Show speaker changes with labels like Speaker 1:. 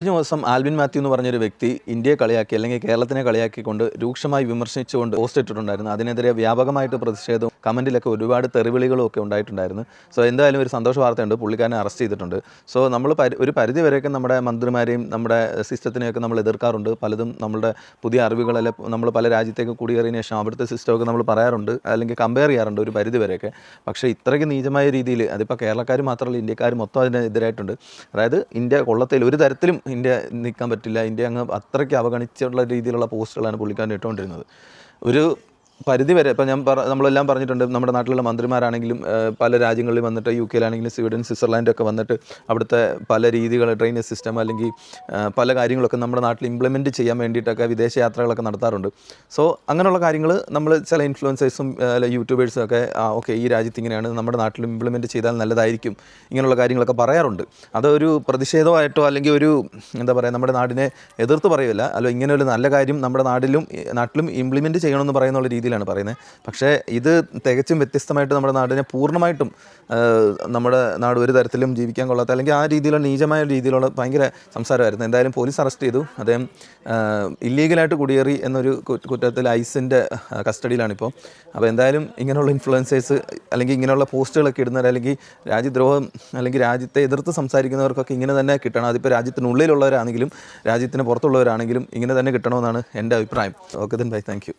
Speaker 1: കഴിഞ്ഞ ദിവസം ആൽവിൻ മാത്യു എന്ന് പറഞ്ഞൊരു വ്യക്തി ഇന്ത്യയെ കളിയാക്കി അല്ലെങ്കിൽ കേരളത്തിനെ കളിയാക്കിക്കൊണ്ട് രൂക്ഷമായി വിമർശിച്ചുകൊണ്ട് പോസ്റ്റ് ഇട്ടിട്ടുണ്ടായിരുന്നു. അതിനെതിരെ വ്യാപകമായിട്ട് പ്രതിഷേധവും കമൻറ്റിലൊക്കെ ഒരുപാട് തെറിവിളികളും ഒക്കെ ഉണ്ടായിട്ടുണ്ടായിരുന്നു. സോ എന്തായാലും ഒരു സന്തോഷ വാർത്തയുണ്ട്, പുള്ളിക്കാരനെ അറസ്റ്റ് ചെയ്തിട്ടുണ്ട്. സോ നമ്മൾ ഒരു പരിധി വരെയൊക്കെ നമ്മുടെ മന്ത്രിമാരെയും നമ്മുടെ സിസ്റ്റത്തിനെയൊക്കെ നമ്മൾ എതിർക്കാറുണ്ട്. പലതും നമ്മളുടെ പുതിയ അറിവുകളെല്ലാം നമ്മൾ പല രാജ്യത്തേക്ക് കുടിയേറിയതിനു ശേഷം അവിടുത്തെ സിസ്റ്റമൊക്കെ നമ്മൾ പറയാറുണ്ട്, അല്ലെങ്കിൽ കമ്പയർ ചെയ്യാറുണ്ട് ഒരു പരിധി വരെയൊക്കെ. പക്ഷേ ഇത്രയ്ക്ക് നീചമായ രീതിയിൽ അതിപ്പോൾ കേരളക്കാർ മാത്രമല്ല, ഇന്ത്യക്കാർ മൊത്തം അതിനെതിരായിട്ടുണ്ട്. അതായത് ഇന്ത്യ കൊള്ളത്തിൽ ഒരു തരത്തിലും ഇന്ത്യ നിൽക്കാൻ പറ്റില്ല, ഇന്ത്യ അങ്ങ് അത്രയ്ക്ക് അവഗണിച്ചുള്ള രീതിയിലുള്ള പോസ്റ്റുകളാണ് പുള്ളിക്കാരൻ ഇട്ടുകൊണ്ടിരുന്നത്. ഒരു പരിധി വരെ ഇപ്പോൾ നമ്മളെല്ലാം പറഞ്ഞിട്ടുണ്ട്, നമ്മുടെ നാട്ടിലുള്ള മന്ത്രിമാരാണെങ്കിലും പല രാജ്യങ്ങളിൽ വന്നിട്ട് യു കെയിലാണെങ്കിലും സ്വീഡൻ സ്വിറ്റ്സർലാൻഡൊക്കെ വന്നിട്ട് അവിടുത്തെ പല രീതികൾ ഡ്രെയിനേജ് സിസ്റ്റം അല്ലെങ്കിൽ പല കാര്യങ്ങളൊക്കെ നമ്മുടെ നാട്ടിൽ ഇംപ്ലിമെൻറ്റ് ചെയ്യാൻ വേണ്ടിയിട്ടൊക്കെ വിദേശ യാത്രകളൊക്കെ നടത്താറുണ്ട്. സോ അങ്ങനെയുള്ള കാര്യങ്ങൾ നമ്മൾ ചില ഇൻഫ്ലുവൻസേഴ്സും യൂട്യൂബേഴ്സും ഒക്കെ ഓക്കെ ഈ രാജ്യത്ത് ഇങ്ങനെയാണ്, നമ്മുടെ നാട്ടിൽ ഇംപ്ലിമെൻറ്റ് ചെയ്താൽ നല്ലതായിരിക്കും, ഇങ്ങനെയുള്ള കാര്യങ്ങളൊക്കെ പറയാറുണ്ട്. അതൊരു പ്രതിഷേധമായിട്ടോ അല്ലെങ്കിൽ ഒരു എന്താ പറയുക നമ്മുടെ നാടിനെ എതിർത്ത് പറയുകയില്ല, അല്ല ഇങ്ങനെ ഒരു നല്ല കാര്യം നമ്മുടെ നാട്ടിലും ഇംപ്ലിമെൻറ്റ് ചെയ്യണമെന്ന് പറയുന്നുള്ള രീതിയിലാണ് പറയുന്നത്. പക്ഷേ ഇത് തികച്ചും വ്യത്യസ്തമായിട്ട് നമ്മുടെ നാടിനെ പൂർണ്ണമായിട്ടും നമ്മുടെ നാട് ഒരു തരത്തിലും ജീവിക്കാൻ കൊള്ളാത്ത അല്ലെങ്കിൽ ആ രീതിയിലുള്ള നീചമായ രീതിയിലുള്ള ഭയങ്കര സംസാരമായിരുന്നു. എന്തായാലും പോലീസ് അറസ്റ്റ് ചെയ്തു. അദ്ദേഹം ഇല്ലീഗലായിട്ട് കുടിയേറി എന്നൊരു കുറ്റത്തിൽ ഐസിൻ്റെ കസ്റ്റഡിയിലാണിപ്പോൾ. അപ്പോൾ എന്തായാലും ഇങ്ങനെയുള്ള ഇൻഫ്ലുവൻസേഴ്സ് അല്ലെങ്കിൽ ഇങ്ങനെയുള്ള പോസ്റ്റുകളൊക്കെ ഇടുന്നവർ അല്ലെങ്കിൽ രാജ്യദ്രോഹം അല്ലെങ്കിൽ രാജ്യത്തെ എതിർത്ത് സംസാരിക്കുന്നവർക്കൊക്കെ ഇങ്ങനെ തന്നെ കിട്ടണം. അതിപ്പോൾ രാജ്യത്തിനുള്ളിലുള്ളവരാണെങ്കിലും രാജ്യത്തിന് പുറത്തുള്ളവരാണെങ്കിലും ഇങ്ങനെ തന്നെ കിട്ടണമെന്നാണ് എൻ്റെ അഭിപ്രായം. Okay then bye, thank you.